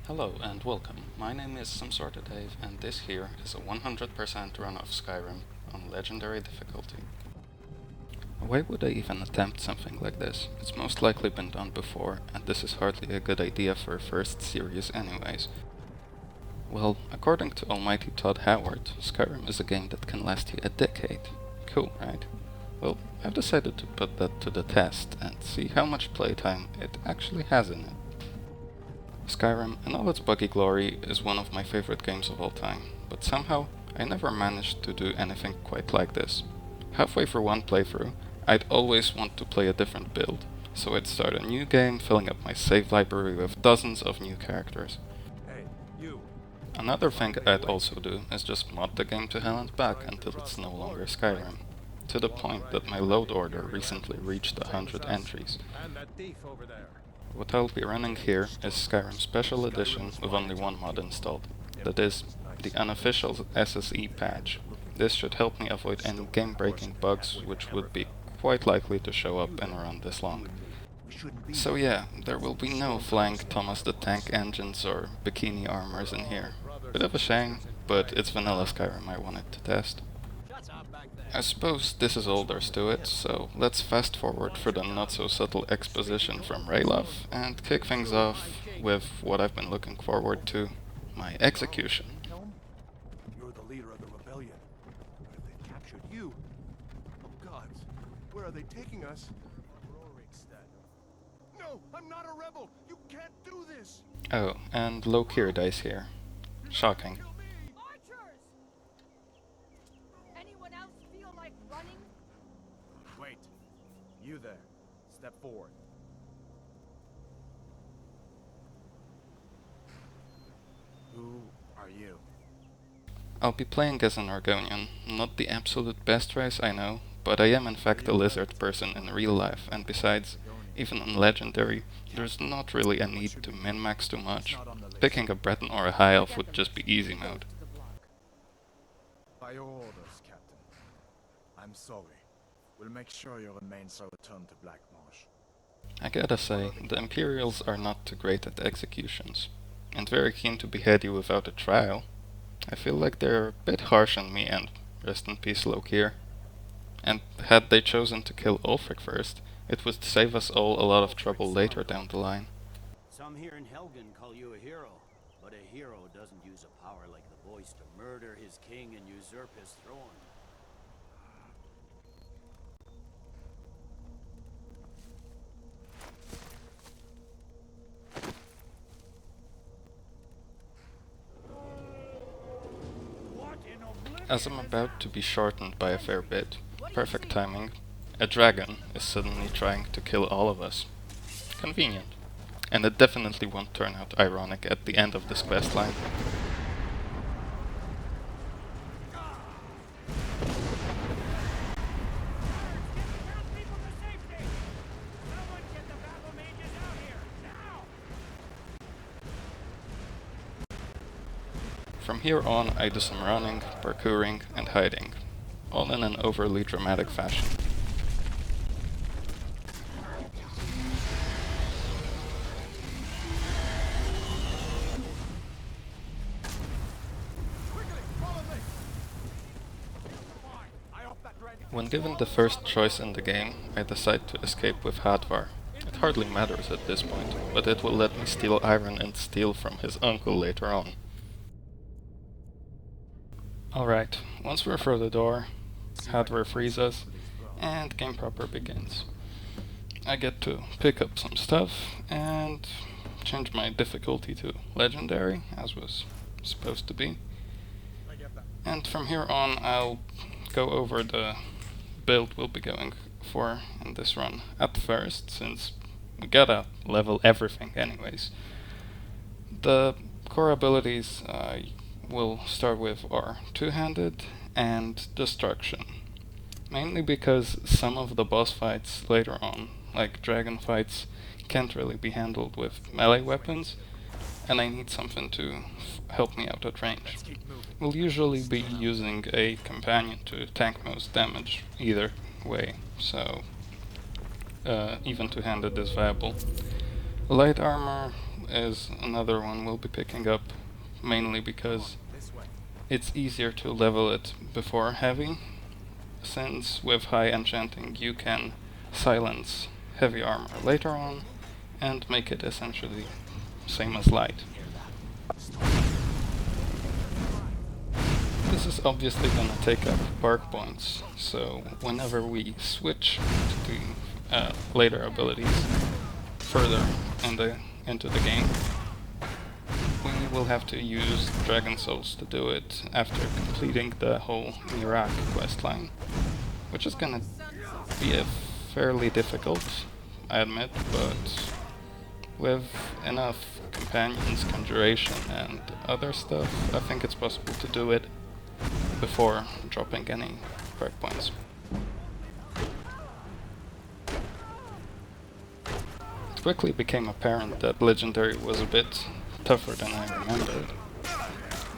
Hello and welcome. My name is Some Sorta Dave, and this here is a 100% run of Skyrim on Legendary difficulty. Why would I even attempt something like this? It's most likely been done before, and this is hardly a good idea for a first series anyways. Well, according to Almighty Todd Howard, Skyrim is a game that can last you a decade. Cool, right? Well, I've decided to put that to the test and see how much playtime it actually has in it. Skyrim, in all its buggy glory, is one of my favorite games of all time, but somehow I never managed to do anything quite like this. Halfway through one playthrough, I'd always want to play a different build, so I'd start a new game filling up my save library with dozens of new characters. Another thing I'd also do is just mod the game to hell and back until it's no longer Skyrim, to the point that my load order recently reached 100 entries. What I'll be running here is Skyrim Special Edition with only one mod installed, that is, the unofficial SSE patch. This should help me avoid any game-breaking bugs which would be quite likely to show up in a run this long. So yeah, there will be no flying Thomas the Tank engines or bikini armors in here. Bit of a shame, but it's vanilla Skyrim I wanted to test. I suppose this is all there's to it, so let's fast forward for the not-so-subtle exposition from Raylov and kick things off with what I've been looking forward to, my execution. You're the leader of the rebellion. But if they've captured you... Oh gods, where are they taking us? No, I'm not a rebel! You can't do this! Oh, and low Kier dice here. Shocking. Archers! Anyone else feel like running? Wait. You there. Step forward. Who are you? I'll be playing as an Argonian, not the absolute best race I know, but I am in fact a lizard person in real life, and besides, even on Legendary, there's not really a need to min-max too much. Picking a Breton or a High Elf would just be easy mode. By your orders, Captain. I'm sorry. We'll make sure your remains are returned to Blackmarsh. I gotta say, the Imperials are not too great at executions, and very keen to behead you without a trial. I feel like they're a bit harsh on me, and rest in peace Lokir. And had they chosen to kill Ulfric first, it would save us all a lot of trouble later down the line. Some here in Helgen call you a hero, but a hero doesn't use a power like the voice to murder his king and usurp his throne. As I'm about to be shortened by a fair bit, perfect timing, a dragon is suddenly trying to kill all of us. Convenient. And it definitely won't turn out ironic at the end of this questline. From here on, I do some running, parkouring, and hiding, all in an overly dramatic fashion. When given the first choice in the game, I decide to escape with Hadvar. It hardly matters at this point, but it will let me steal iron and steel from his uncle later on. Alright, once we're through the door, Hadvar frees us, and game proper begins. I get to pick up some stuff, and change my difficulty to Legendary, as was supposed to be. And from here on, I'll go over the build we'll be going for in this run at first, since we gotta level everything anyways. The core abilities we'll start with are two-handed and destruction, mainly because some of the boss fights later on, like dragon fights, can't really be handled with melee weapons, and I need something to help me out at range. We'll usually be using a companion to tank most damage either way, so even two-handed is viable. Light armor, is another one we'll be picking up, mainly because This way. it's easier to level it before heavy, since with high enchanting you can silence heavy armor later on and make it essentially same as light. This is obviously gonna take up bark points, so whenever we switch to the later abilities further into the game, we will have to use Dragon Souls to do it after completing the whole Iraq questline, which is gonna be a fairly difficult, I admit, but with enough companions, conjuration, and other stuff, I think it's possible to do it before dropping any breakpoints. It quickly became apparent that Legendary was a bit tougher than I remembered,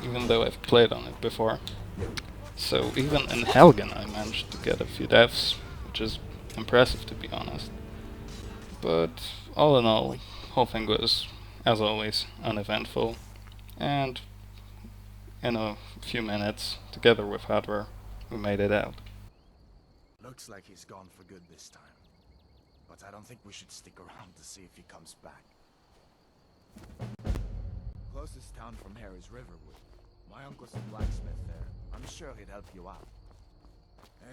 even though I've played on it before. So even in Helgen I managed to get a few deaths, which is impressive to be honest. But all in all, the whole thing was, as always, uneventful, and in a few minutes, together with hardware, we made it out. Looks like he's gone for good this time. But I don't think we should stick around to see if he comes back. Closest town from here is Riverwood. My uncle's a blacksmith there. I'm sure he'd help you out.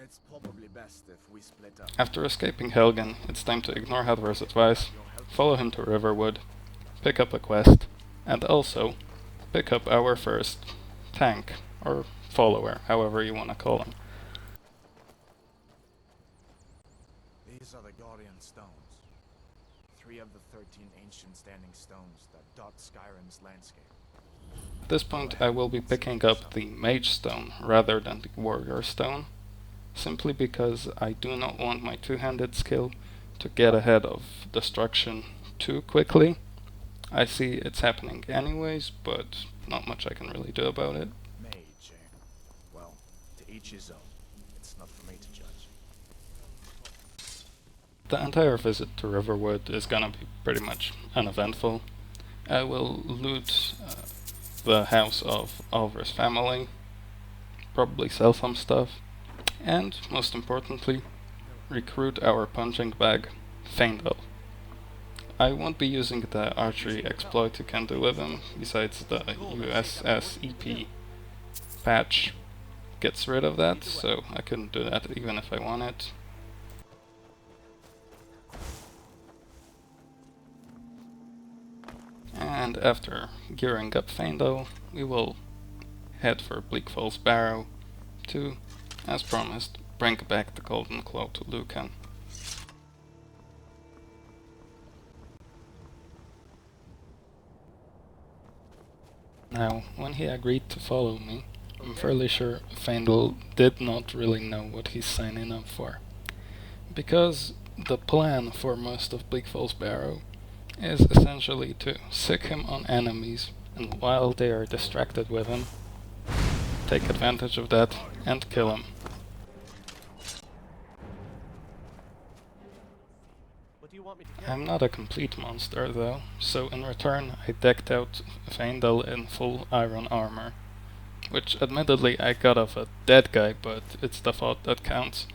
It's probably best if we split up. After escaping Helgen, it's time to ignore Hadvar's advice, follow him to Riverwood, pick up a quest, and also pick up our first tank, or follower, however you want to call him. These are the Guardian Stones. 3 of the 13 ancient standing stones that dot Skyrim's landscape. At this point I will be picking up the Mage Stone rather than the Warrior Stone, simply because I do not want my two-handed skill to get ahead of destruction too quickly. I see it's happening anyways, but not much I can really do about it. Mage, eh? Well, to each his own. It's not for me to judge. The entire visit to Riverwood is gonna be pretty much uneventful. I will loot the house of Oliver's family, probably sell some stuff, and most importantly, recruit our punching bag, Feindel. I won't be using the archery exploit you can do with him, besides the USSEP patch gets rid of that, so I couldn't do that even if I wanted. And after gearing up Feindel, we will head for Bleak Falls Barrow to, as promised, bring back the Golden Claw to Lucan. Now, when he agreed to follow me, I'm fairly sure Feindel did not really know what he's signing up for. Because the plan for most of Bleak Falls Barrow is essentially to sick him on enemies, and while they are distracted with him, take advantage of that and kill him. I'm not a complete monster though, so in return I decked out Feindel in full iron armor, which admittedly I got off a dead guy, but it's the thought that counts.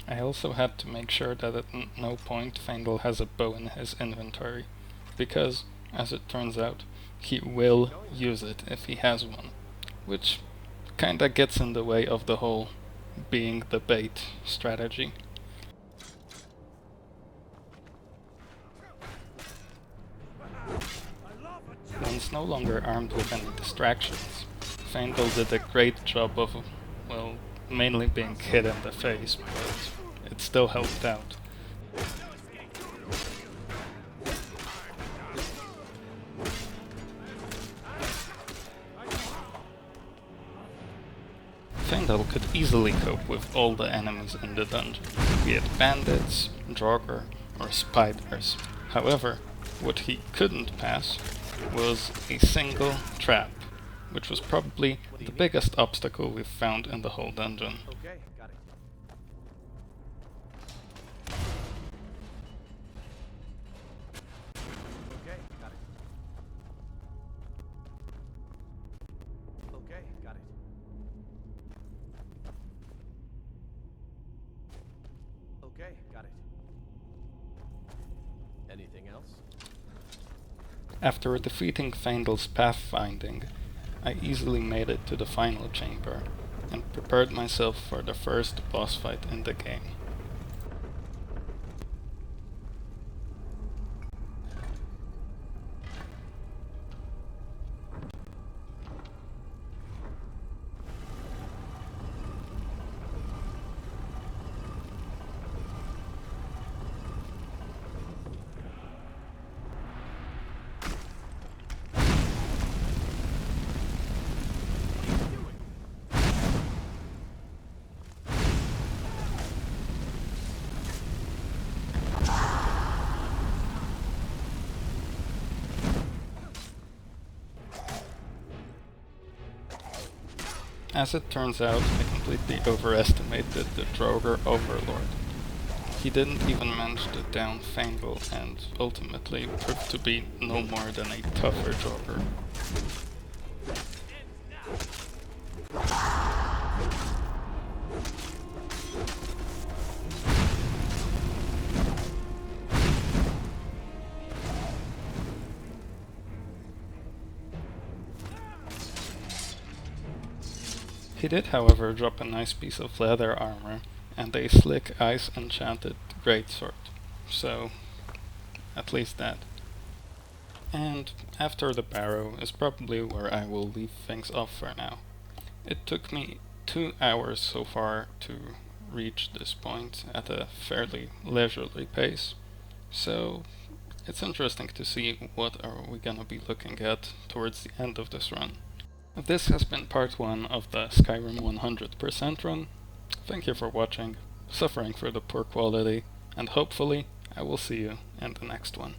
I also had to make sure that at no point Feindel has a bow in his inventory, because, as it turns out, he will use it if he has one, which kinda gets in the way of the whole being the bait strategy. Once no longer armed with any distractions, Feindel did a great job of, well, mainly being hit in the face, but it still helped out. Feindel could easily cope with all the enemies in the dungeon, be it bandits, Draugr, or spiders. However, what he couldn't pass was a single trap, which was probably the biggest obstacle we've found in the whole dungeon. Okay, got it. After defeating Faendal's pathfinding, I easily made it to the final chamber, and prepared myself for the first boss fight in the game. As it turns out, I completely overestimated the Draugr Overlord. He didn't even manage to down Faendal and ultimately proved to be no more than a tougher Draugr. He did, however, drop a nice piece of leather armor and a slick ice-enchanted greatsword, so at least that. And after the barrow is probably where I will leave things off for now. It took me 2 hours so far to reach this point at a fairly leisurely pace, so it's interesting to see what are we gonna be looking at towards the end of this run. This has been part 1 of the Skyrim 100% run. Thank you for watching, suffering for the poor quality, and hopefully I will see you in the next one.